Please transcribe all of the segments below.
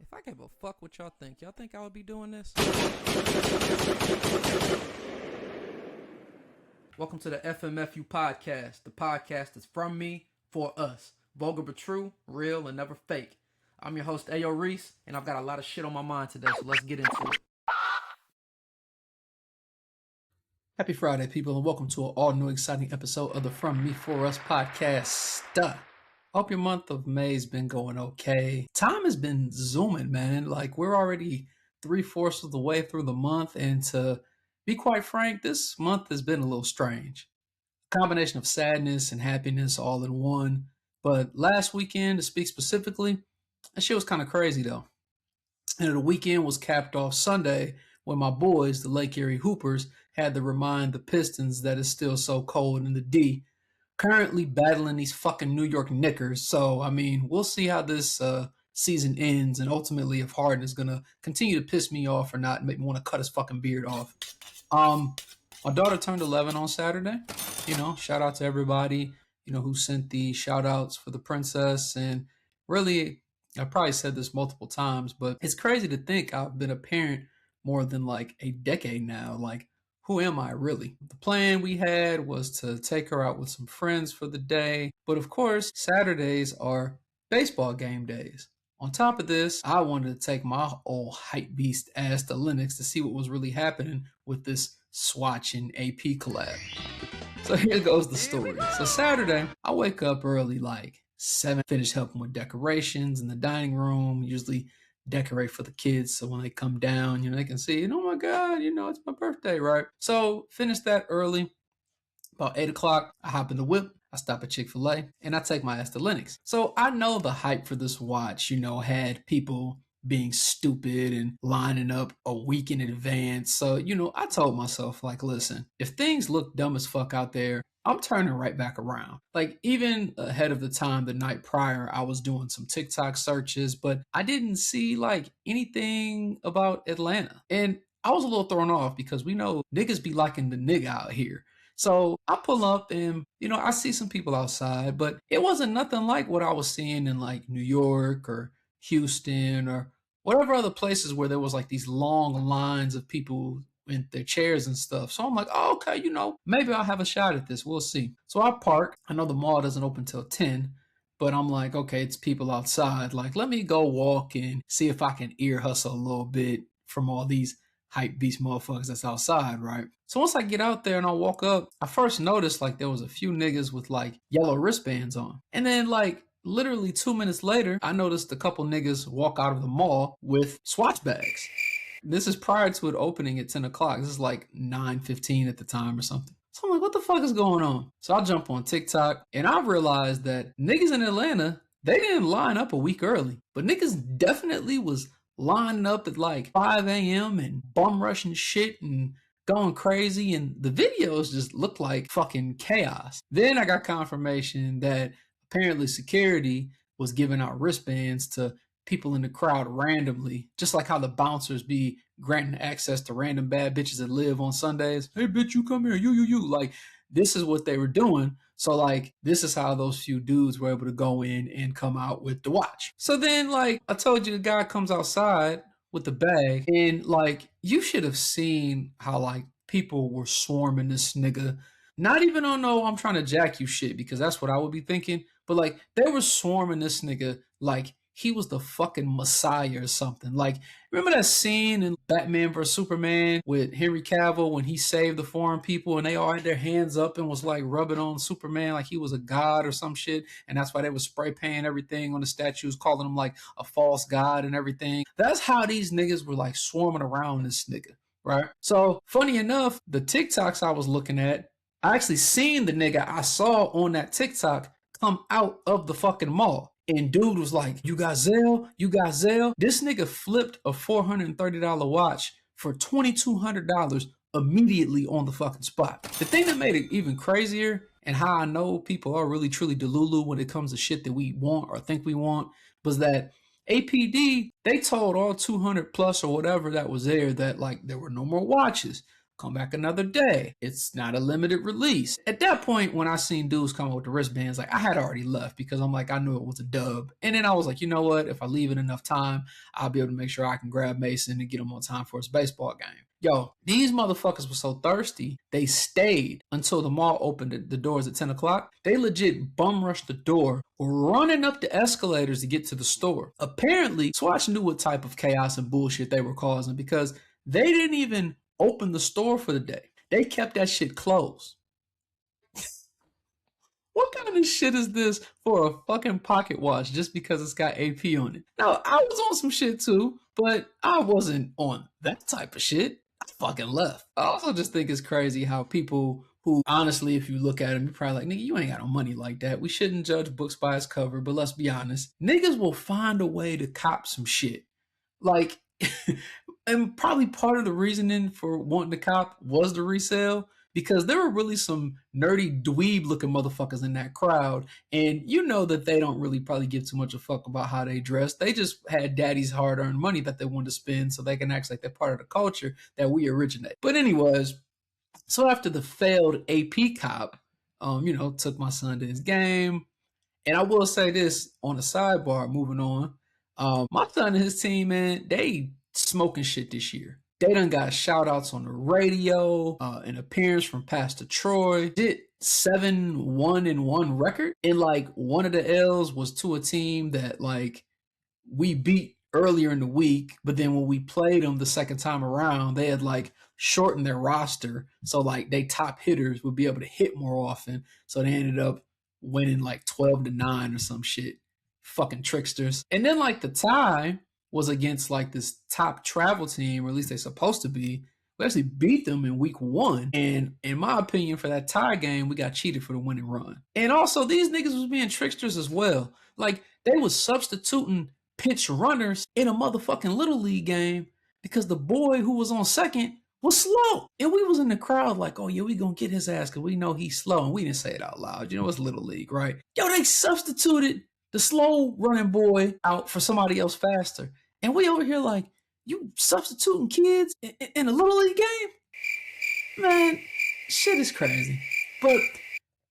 If I gave a fuck what y'all think I would be doing this? Welcome to the FMFU podcast, the podcast that's from me, for us. Vulgar but true, real and never fake. I'm your host, Reese, and I've got a lot of shit on my mind today, so let's get into it. Happy Friday, people, and welcome to an all-new exciting episode of the From Me For Us podcast. Hope your month of May's been going okay. Time has been zooming, man. Like, we're already 3/4 of the way through the month, and to be quite frank, this month has been a little strange. A combination of sadness and happiness all in one. But last weekend, to speak specifically, that shit was kind of crazy, though. And the weekend was capped off Sunday when my boys, the Lake Erie Hoopers, had to remind the Pistons that it's still so cold in the D, currently battling these fucking New York Knickers. So, I mean, we'll see how this season ends, and ultimately if Harden is going to continue to piss me off or not and make me want to cut his fucking beard off. My daughter turned 11 on Saturday. Shout out to everybody, who sent the shout outs for the princess. And really, I probably said this multiple times, but it's crazy to think I've been a parent more than like a decade now. Like, who am I really? The plan we had was to take her out with some friends for the day. But of course, Saturdays are baseball game days. On top of this, I wanted to take my old hype beast ass to Linux to see what was really happening with this Swatch and AP collab. So here goes the story. So Saturday, I wake up early, like 7, finish helping with decorations in the dining room, usually decorate for the kids so when they come down, they can see, oh my God, it's my birthday, right? So finish that early. About 8 o'clock, I hop in the whip, I stop at Chick-fil-A, and I take my ass to Linux. So I know the hype for this watch, had people being stupid and lining up a week in advance. So, I told myself, like, listen, if things look dumb as fuck out there, I'm turning right back around. Like, even ahead of the time the night prior, I was doing some TikTok searches, but I didn't see like anything about Atlanta. And I was a little thrown off because we know niggas be liking the nigga out here. So I pull up and, I see some people outside, but it wasn't nothing like what I was seeing in like New York or Houston or whatever other places where there was like these long lines of people in their chairs and stuff. So I'm like, oh, okay, maybe I'll have a shot at this. We'll see. So I park. I know the mall doesn't open till 10, but I'm like, okay, it's people outside. Like, let me go walk and see if I can ear hustle a little bit from all these hype beast motherfuckers that's outside, right? So once I get out there and I walk up, I first noticed like there was a few niggas with like yellow wristbands on. And then like literally 2 minutes later, I noticed a couple niggas walk out of the mall with Swatch bags. This is prior to it opening at 10 o'clock. This is like 9:15 at the time or something. So I'm like, what the fuck is going on? So I jump on TikTok and I realized that niggas in Atlanta, they didn't line up a week early, but niggas definitely was lining up at like 5 a.m. and bum rushing shit and going crazy. And the videos just looked like fucking chaos. Then I got confirmation that apparently security was giving out wristbands to people in the crowd randomly, just like how the bouncers be granting access to random bad bitches that live on Sundays. Hey, bitch, you come here, you. Like, this is what they were doing. So, like, this is how those few dudes were able to go in and come out with the watch. So then, like, I told you the guy comes outside with the bag, and, like, you should have seen how, like, people were swarming this nigga. Not even on no, I'm trying to jack you shit, because that's what I would be thinking. But, like, they were swarming this nigga like he was the fucking Messiah or something. Like, remember that scene in Batman vs. Superman with Henry Cavill when he saved the foreign people and they all had their hands up and was like rubbing on Superman like he was a god or some shit? And that's why they was spray painting everything on the statues, calling him like a false god and everything. That's how these niggas were like swarming around this nigga, right? So, funny enough, the TikToks I was looking at, I actually seen the nigga I saw on that TikTok come out of the fucking mall. And dude was like, you got Zelle? You got Zelle? This nigga flipped a $430 watch for $2,200 immediately on the fucking spot. The thing that made it even crazier, and how I know people are really truly delulu when it comes to shit that we want or think we want, was that APD, they told all 200 plus or whatever that was there that like there were no more watches. come back another day. It's not a limited release. At that point, when I seen dudes come up with the wristbands, like I had already left because I'm like, I knew it was a dub. And then I was like, you know what? If I leave it enough time, I'll be able to make sure I can grab Mason and get him on time for his baseball game. Yo, these motherfuckers were so thirsty, they stayed until the mall opened the doors at 10 o'clock. They legit bum rushed the door, running up the escalators to get to the store. Apparently, Swatch knew what type of chaos and bullshit they were causing because they didn't even open the store for the day. They kept that shit closed. What kind of shit is this for a fucking pocket watch just because it's got AP on it? Now, I was on some shit too, but I wasn't on that type of shit. I fucking left. I also just think it's crazy how people who, honestly, if you look at them, you're probably like, nigga, you ain't got no money like that. We shouldn't judge books by its cover, but let's be honest. Niggas will find a way to cop some shit. Like, and probably part of the reasoning for wanting to cop was the resale, because there were really some nerdy dweeb looking motherfuckers in that crowd. And you know that they don't really probably give too much a fuck about how they dress. They just had daddy's hard earned money that they wanted to spend so they can act like they're part of the culture that we originate. But anyways, so after the failed AP cop, took my son to his game. And I will say this on a sidebar, moving on. My son and his team, man, they smoking shit this year. They done got shout outs on the radio, an appearance from Pastor Troy, did 7-1-1 record. And like one of the L's was to a team that like we beat earlier in the week, but then when we played them the second time around, they had like shortened their roster. So like they top hitters would be able to hit more often. So they ended up winning like 12-9 or some shit. Fucking tricksters. And then like the tie was against like this top travel team, or at least they're supposed to be. We actually beat them in week 1. And in my opinion, for that tie game, we got cheated for the winning run. And also these niggas was being tricksters as well. Like they was substituting pitch runners in a motherfucking little league game because the boy who was on second was slow. And we was in the crowd like, oh yeah, we gonna get his ass because we know he's slow. And we didn't say it out loud. You know, it's little league, right? Yo, they substituted the slow running boy out for somebody else faster. And we over here like, you substituting kids in a little league game? Man, shit is crazy. But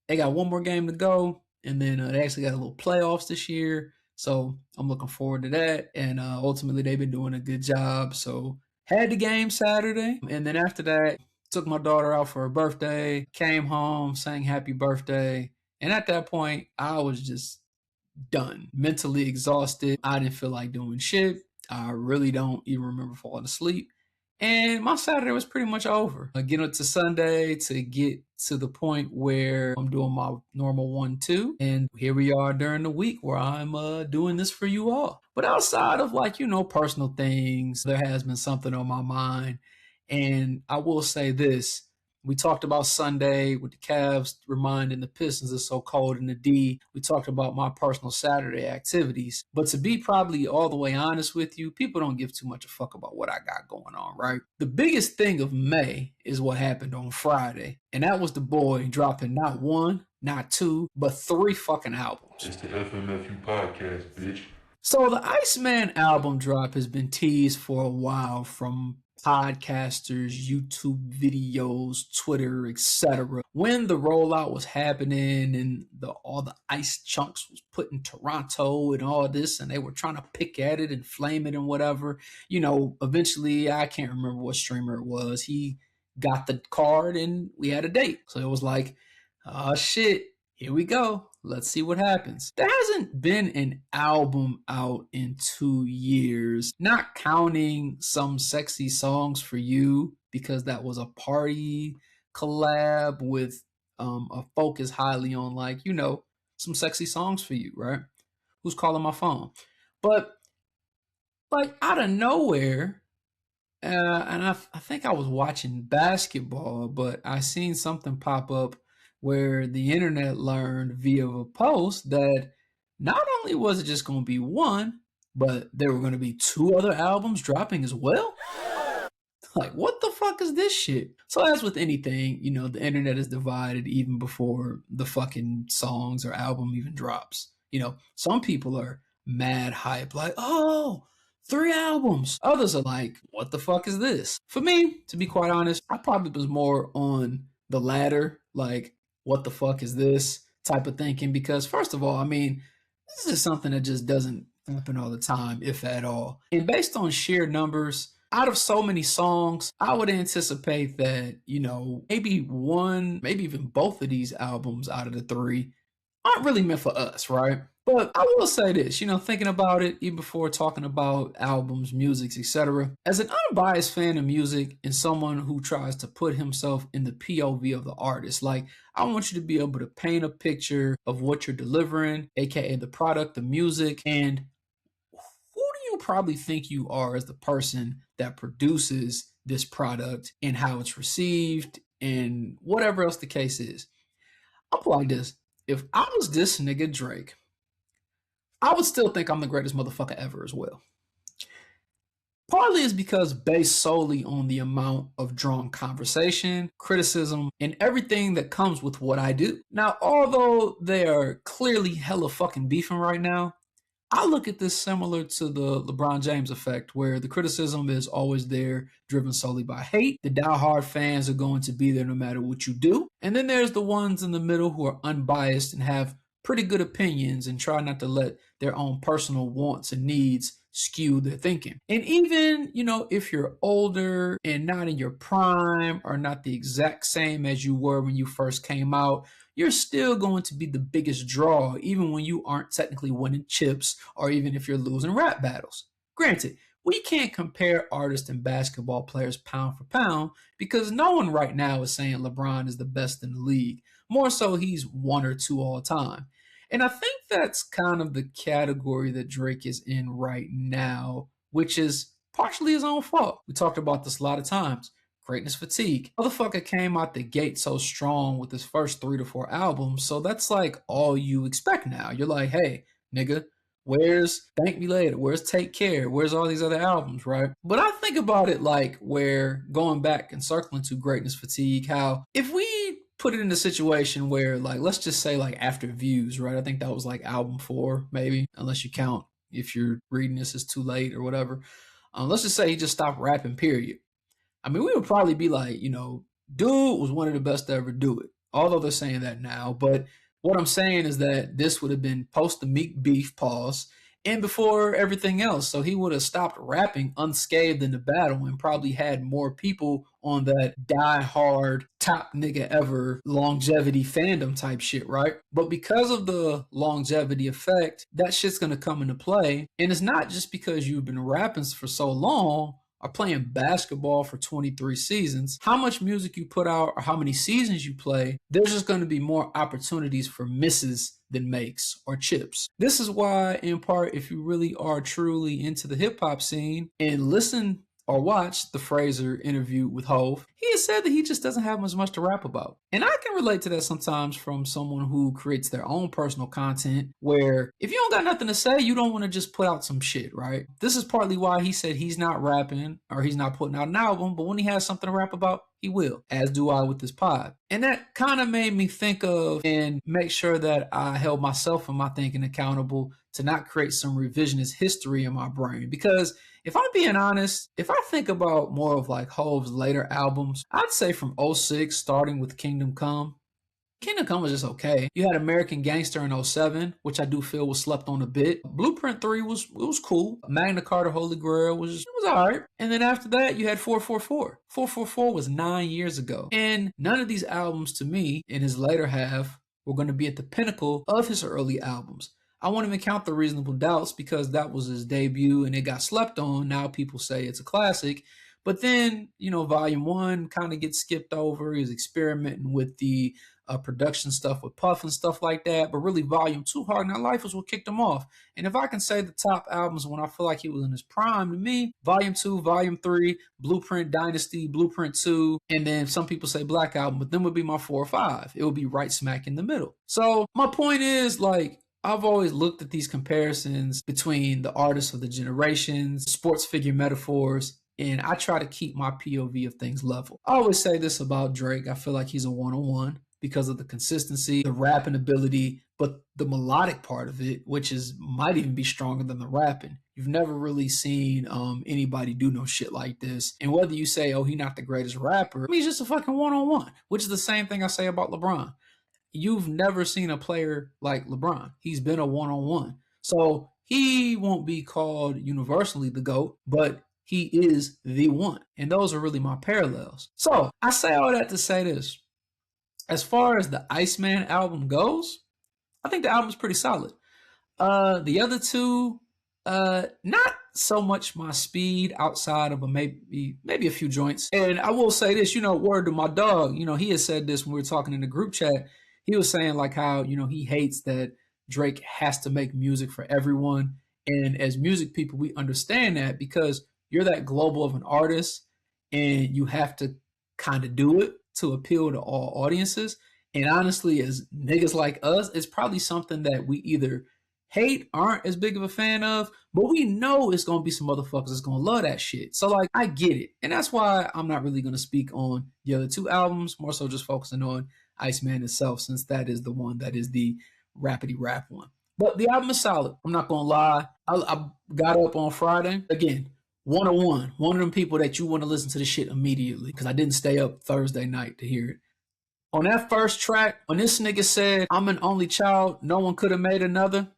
they got one more game to go. And then they actually got a little playoffs this year. So I'm looking forward to that. And ultimately, they've been doing a good job. So had the game Saturday. And then after that, took my daughter out for her birthday, came home, sang happy birthday. And at that point, I was just done, mentally exhausted. I didn't feel like doing shit. I really don't even remember falling asleep. And my Saturday was pretty much over. I get to Sunday to get to the point where I'm doing my normal 1-2. And here we are during the week where I'm doing this for you all. But outside of like, personal things, there has been something on my mind. And I will say this. We talked about Sunday with the Cavs reminding the Pistons it's so cold in the D. We talked about my personal Saturday activities. But to be probably all the way honest with you, people don't give too much a fuck about what I got going on, right? The biggest thing of May is what happened on Friday. And that was the boy dropping not 1, not 2, but 3 fucking albums. It's the FMFU podcast, bitch. So the Iceman album drop has been teased for a while from podcasters, YouTube videos, Twitter, etc. When the rollout was happening and all the ice chunks was put in Toronto and all this, and they were trying to pick at it and flame it and whatever, eventually, I can't remember what streamer it was. He got the card and we had a date. So it was like, oh shit, here we go. Let's see what happens. There hasn't been an album out in 2 years, not counting some Sexy Songs for You, because that was a party collab with a focus highly on like, some sexy songs for you, right? Who's calling my phone? But like out of nowhere, and I think I was watching basketball, but I seen something pop up where the internet learned via a post that not only was it just going to be 1, but there were going to be 2 other albums dropping as well. Like, what the fuck is this shit? So as with anything, the internet is divided even before the fucking songs or album even drops. Some people are mad hype, like, oh, 3 albums. Others are like, what the fuck is this? For me, to be quite honest, I probably was more on the latter, like, what the fuck is this type of thinking. Because, first of all, I mean, this is something that just doesn't happen all the time, if at all. And based on sheer numbers, out of so many songs, I would anticipate that, maybe one, maybe even both of these albums out of the three aren't really meant for us, right? But I will say this, thinking about it, even before talking about albums, musics, etc. As an unbiased fan of music and someone who tries to put himself in the POV of the artist, like I want you to be able to paint a picture of what you're delivering, aka the product, the music, and who do you probably think you are as the person that produces this product and how it's received and whatever else the case is. I'll put like this. If I was this nigga Drake, I would still think I'm the greatest motherfucker ever as well. Partly is because based solely on the amount of drawn conversation, criticism, and everything that comes with what I do. Now, although they are clearly hella fucking beefing right now, I look at this similar to the LeBron James effect, where the criticism is always there, driven solely by hate. The diehard fans are going to be there no matter what you do. And then there's the ones in the middle who are unbiased and have pretty good opinions and try not to let their own personal wants and needs skew their thinking. And even, if you're older and not in your prime or not the exact same as you were when you first came out, you're still going to be the biggest draw, even when you aren't technically winning chips or even if you're losing rap battles. Granted, we can't compare artists and basketball players pound for pound because no one right now is saying LeBron is the best in the league. More so, he's one or two all time. And I think that's kind of the category that Drake is in right now, which is partially his own fault. We talked about this a lot of times. Greatness fatigue. Motherfucker came out the gate so strong with his first 3 to 4 albums, so that's like all you expect now. You're like, hey, nigga, where's Thank Me Later? Where's Take Care? Where's all these other albums, right? But I think about it like where going back and circling to greatness fatigue, how if we put it in a situation where, like, let's just say like After Views, right? I think that was like album 4, maybe, unless you count if you're reading this is too late or whatever. Let's just say he just stopped rapping, period. I mean, we would probably be like, dude was one of the best to ever do it. Although they're saying that now. But what I'm saying is that this would have been post the Meek beef pause and before everything else. So he would have stopped rapping unscathed in the battle and probably had more people on that die hard top nigga ever longevity fandom type shit, right? But because of the longevity effect, that shit's gonna come into play. And it's not just because you've been rapping for so long or playing basketball for 23 seasons. How much music you put out or how many seasons you play, there's just going to be more opportunities for misses than makes or chips. This is why, in part, if you really are truly into the hip hop scene and listen or watch the Fraser interview with Hove, he has said that he just doesn't have as much to rap about. And I can relate to that sometimes from someone who creates their own personal content where if you don't got nothing to say, you don't want to just put out some shit, right? This is partly why he said he's not rapping or he's not putting out an album, but when he has something to rap about, he will, as do I with this pod. And that kind of made me think of and make sure that I held myself and my thinking accountable to not create some revisionist history in my brain. Because if I'm being honest, if I think about more of like Hove's later albums, I'd say from '06, starting with Kingdom Come. Kingdom Come was just okay. You had American Gangster in '07, which I do feel was slept on a bit. Blueprint 3 was cool. Magna Carta Holy Grail was all right. And then after that, you had 444. 444 was 9 years ago. And none of these albums to me in his later half were going to be at the pinnacle of his early albums. I won't even count The Reasonable Doubts because that was his debut and it got slept on. Now people say it's a classic. But then, Volume 1 kind of gets skipped over. He was experimenting with the production stuff with Puff and stuff like that. But really, Volume 2, Hard Knock Life was what kicked him off. And if I can say the top albums when I feel like he was in his prime, to me, Volume 2, Volume 3, Blueprint Dynasty, Blueprint 2, and then some people say Black Album, but then would be my 4 or 5. It would be right smack in the middle. So my point is, like, I've always looked at these comparisons between the artists of the generations, sports figure metaphors, and I try to keep my POV of things level. I always say this about Drake. I feel like he's a one-on-one because of the consistency, the rapping ability, but the melodic part of it, which is might even be stronger than the rapping. You've never really seen anybody do no shit like this. And whether you say, oh, he's not the greatest rapper, I mean, he's just a fucking one-on-one, which is the same thing I say about LeBron. You've never seen a player like LeBron. He's been a one-on-one. So he won't be called universally the GOAT, but he is the one. And those are really my parallels. So I say all that to say this. As far as the Iceman album goes, I think the album's pretty solid. The other two, not so much my speed outside of maybe a few joints. And I will say this, word to my dog, he had said this when we were talking in the group chat. He was saying like how, he hates that Drake has to make music for everyone. And as music people, we understand that because you're that global of an artist and you have to kind of do it to appeal to all audiences. And honestly, as niggas like us, it's probably something that we either hate, aren't as big of a fan of, but we know it's going to be some motherfuckers that's going to love that shit. So, like, I get it. And that's why I'm not really going to speak on the other two albums, more so just focusing on Iceman itself, since that is the one that is the rapidy rap one. But the album is solid. I'm not going to lie. I got up on Friday. Again, 101. One of them people that you want to listen to the shit immediately because I didn't stay up Thursday night to hear it. On that first track, when this nigga said, I'm an only child, no one could have made another,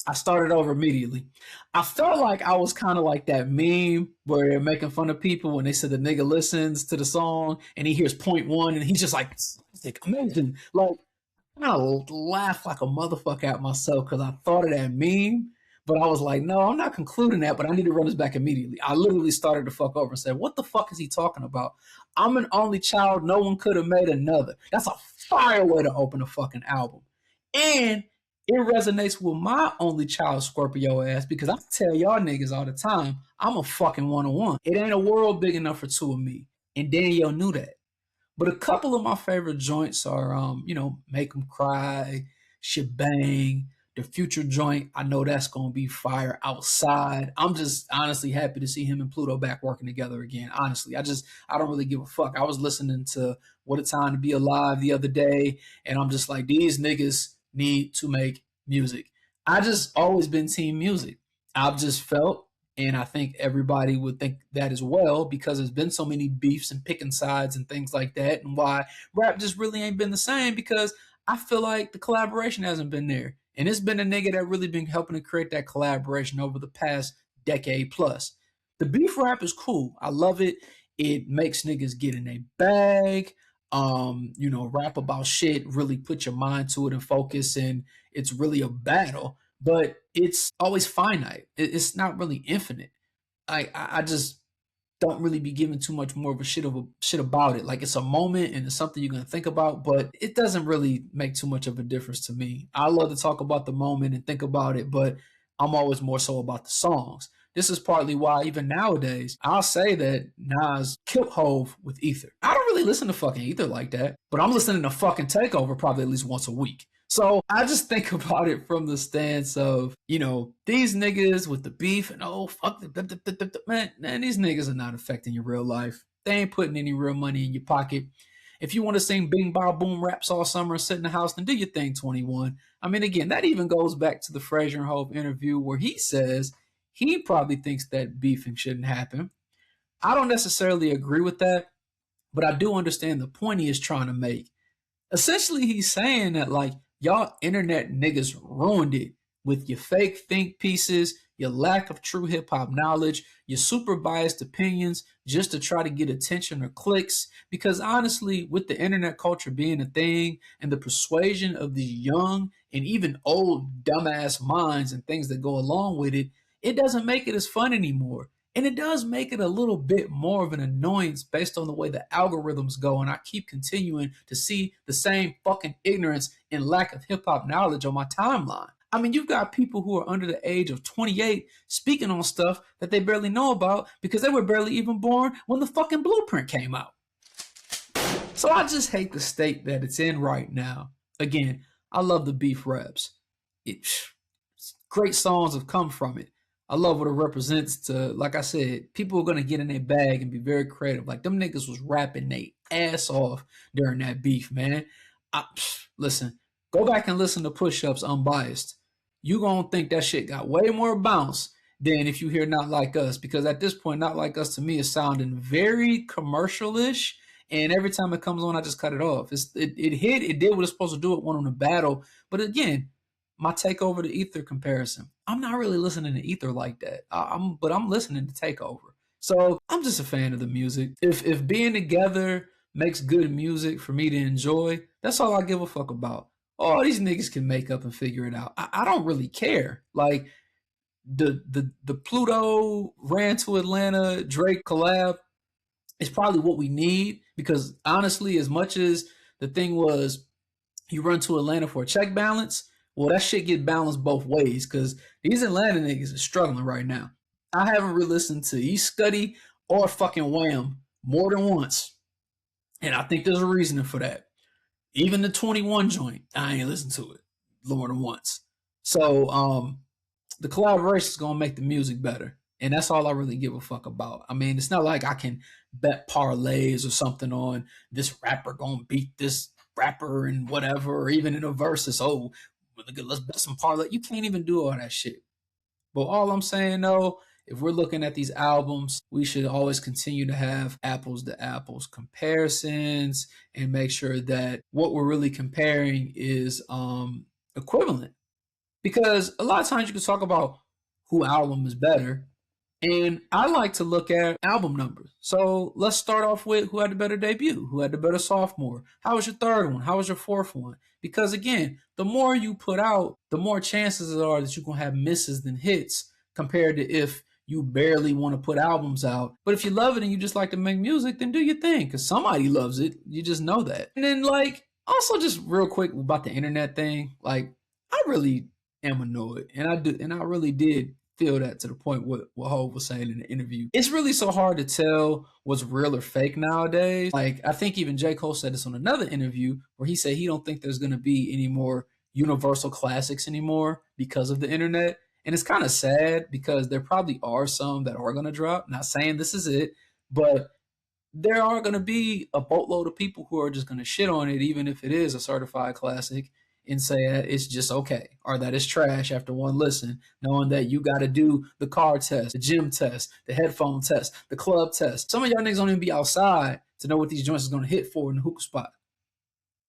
I started over immediately. I felt like I was kind of like that meme where they're making fun of people when they said the nigga listens to the song and he hears point one and he's just like, amazing. Like, I kind of laughed like a motherfucker at myself because I thought of that meme, but I was like, no, I'm not concluding that, but I need to run this back immediately. I literally started to fuck over and said, what the fuck is he talking about? I'm an only child, no one could have made another. That's a fire way to open a fucking album. And it resonates with my only child Scorpio ass because I tell y'all niggas all the time, I'm a fucking one-on-one. It ain't a world big enough for two of me. And Danielle knew that. But a couple of my favorite joints are, Make 'Em Cry, Shebang, the Future joint. I know that's going to be fire outside. I'm just honestly happy to see him and Pluto back working together again. Honestly, I don't really give a fuck. I was listening to What a Time to Be Alive the other day, and I'm just like, these niggas need to make music. I just always been team music. I've just felt, and I think everybody would think that as well, because there's been so many beefs and picking sides and things like that, and why rap just really ain't been the same, because I feel like the collaboration hasn't been there. And it's been a nigga that really been helping to create that collaboration over the past decade plus. The beef rap is cool. I love it. It makes niggas get in a bag. Rap about shit, really put your mind to it and focus, and it's really a battle, but it's always finite. It's not really infinite. I just don't really be giving too much more of a shit about it. Like, it's a moment and it's something you're gonna think about, but it doesn't really make too much of a difference to me. I love to talk about the moment and think about it, but I'm always more so about the songs. This is partly why even nowadays I'll say that Nas killed Hove with Ether. I don't really listen to fucking Ether like that, but I'm listening to fucking Takeover probably at least once a week. So I just think about it from the stance of, these niggas with the beef and fuck man, these niggas are not affecting your real life. They ain't putting any real money in your pocket. If you want to sing bing bow boom raps all summer and sit in the house, then do your thing, 21. I mean, again, that even goes back to the Frazier and Hove interview where he says he probably thinks that beefing shouldn't happen. I don't necessarily agree with that, but I do understand the point he is trying to make. Essentially, he's saying that, like, y'all internet niggas ruined it with your fake think pieces, your lack of true hip hop knowledge, your super biased opinions just to try to get attention or clicks. Because honestly, with the internet culture being a thing and the persuasion of these young and even old dumbass minds and things that go along with it, it doesn't make it as fun anymore. And it does make it a little bit more of an annoyance based on the way the algorithms go. And I keep continuing to see the same fucking ignorance and lack of hip hop knowledge on my timeline. I mean, you've got people who are under the age of 28 speaking on stuff that they barely know about because they were barely even born when the fucking blueprint came out. So I just hate the state that it's in right now. Again, I love the beef raps. Great songs have come from it. I love what it represents to, like I said, people are going to get in their bag and be very creative. Like, them niggas was rapping their ass off during that beef, man. Listen, Go back and listen to Push Ups Unbiased. You gonna think that shit got way more bounce than if you hear Not Like Us, because at this point, Not Like Us to me is sounding very commercial-ish, and every time it comes on, I just cut it off. It did what it's supposed to do. It went on a battle, but again, my Takeover to Ether comparison. I'm not really listening to Ether like that. But I'm listening to Takeover. So I'm just a fan of the music. If being together makes good music for me to enjoy, that's all I give a fuck about. All these niggas can make up and figure it out. I don't really care. Like the Pluto ran to Atlanta Drake collab is probably what we need, because honestly, as much as the thing was you run to Atlanta for a check balance, well, that shit get balanced both ways, because these Atlanta niggas are struggling right now. I haven't really listened to East Scuddy or fucking Wham more than once, and I think there's a reason for that. Even the 21 joint, I ain't listened to it more than once. So the collaboration is gonna make the music better, and that's all I really give a fuck about. I mean, it's not like I can bet parlays or something on this rapper gonna beat this rapper and whatever, or even in a versus. Oh, let's bet some parlay. You can't even do all that shit. But all I'm saying though, if we're looking at these albums, we should always continue to have apples to apples comparisons and make sure that what we're really comparing is equivalent. Because a lot of times you can talk about who album is better, and I like to look at album numbers. So let's start off with who had the better debut, who had the better sophomore. How was your third one? How was your fourth one? Because again, the more you put out, the more chances are that you're going to have misses than hits, compared to if you barely want to put albums out. But if you love it and you just like to make music, then do your thing, because somebody loves it. You just know that. And then, like, also just real quick about the internet thing, like, I really am annoyed, and I really did feel that to the point what Hov was saying in the interview. It's really so hard to tell what's real or fake nowadays. Like, I think even J. Cole said this on another interview where he said he don't think there's going to be any more universal classics anymore because of the internet. And it's kind of sad, because there probably are some that are going to drop. Not saying this is it, but there are going to be a boatload of people who are just going to shit on it, even if it is a certified classic, and say that it's just okay, or that it's trash after one listen, knowing that you got to do the car test, the gym test, the headphone test, the club test. Some of y'all niggas don't even be outside to know what these joints is going to hit for in the hookah spot.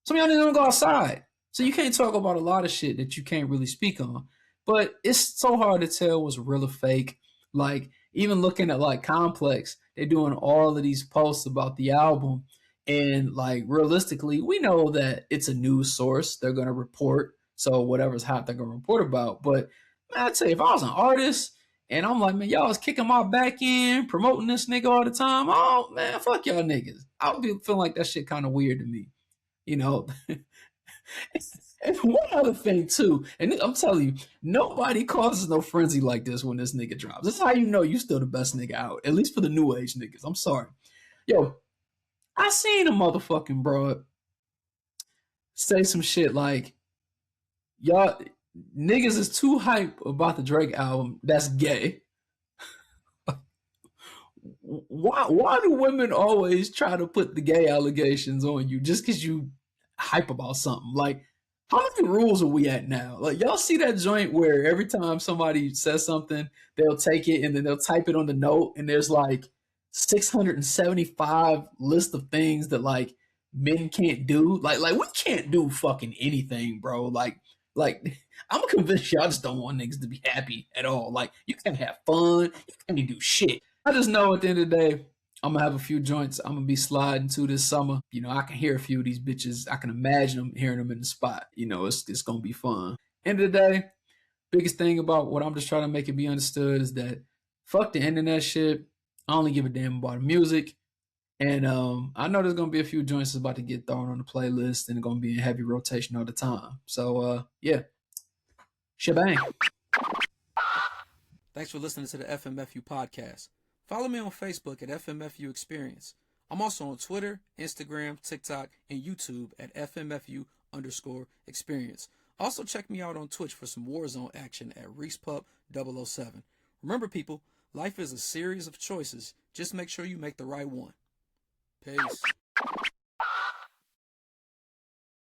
Some of y'all niggas don't go outside. So you can't talk about a lot of shit that you can't really speak on. But it's so hard to tell what's real or fake. Like, even looking at like Complex, they're doing all of these posts about the album, and like realistically, we know that it's a news source. They're gonna report. So whatever's hot, they're gonna report about. But man, I'd say if I was an artist and I'm like, man, y'all is kicking my back in, promoting this nigga all the time. Oh man, fuck y'all niggas. I would be feeling like that shit kind of weird to me. You know. And one other thing too, and I'm telling you, nobody causes no frenzy like this when this nigga drops. This is how you know you still the best nigga out, at least for the new age niggas. I'm sorry. Yo, I seen a motherfucking broad say some shit like, y'all niggas is too hype about the Drake album. That's gay. Why do women always try to put the gay allegations on you just because you hype about something? Like, how many rules are we at now? Like, y'all see that joint where every time somebody says something, they'll take it and then they'll type it on the note, and there's like 675 list of things that like men can't do. Like we can't do fucking anything, bro. Like I'm convinced y'all just don't want niggas to be happy at all. Like, you can't have fun, you can't do shit. I just know at the end of the day, I'm gonna have a few joints I'm gonna be sliding to this summer. You know, I can hear a few of these bitches. I can imagine them hearing them in the spot. You know, it's gonna be fun. End of the day, biggest thing about what I'm just trying to make it be understood is that fuck the internet shit. I only give a damn about the music. And I know there's gonna be a few joints that's about to get thrown on the playlist and gonna be in heavy rotation all the time. So yeah, shebang. Thanks for listening to the FMFU podcast. Follow me on Facebook at FMFU Experience. I'm also on Twitter, Instagram, TikTok, and YouTube at FMFU_experience. Also check me out on Twitch for some Warzone action at ReesePup007. Remember, people, life is a series of choices. Just make sure you make the right one. Peace.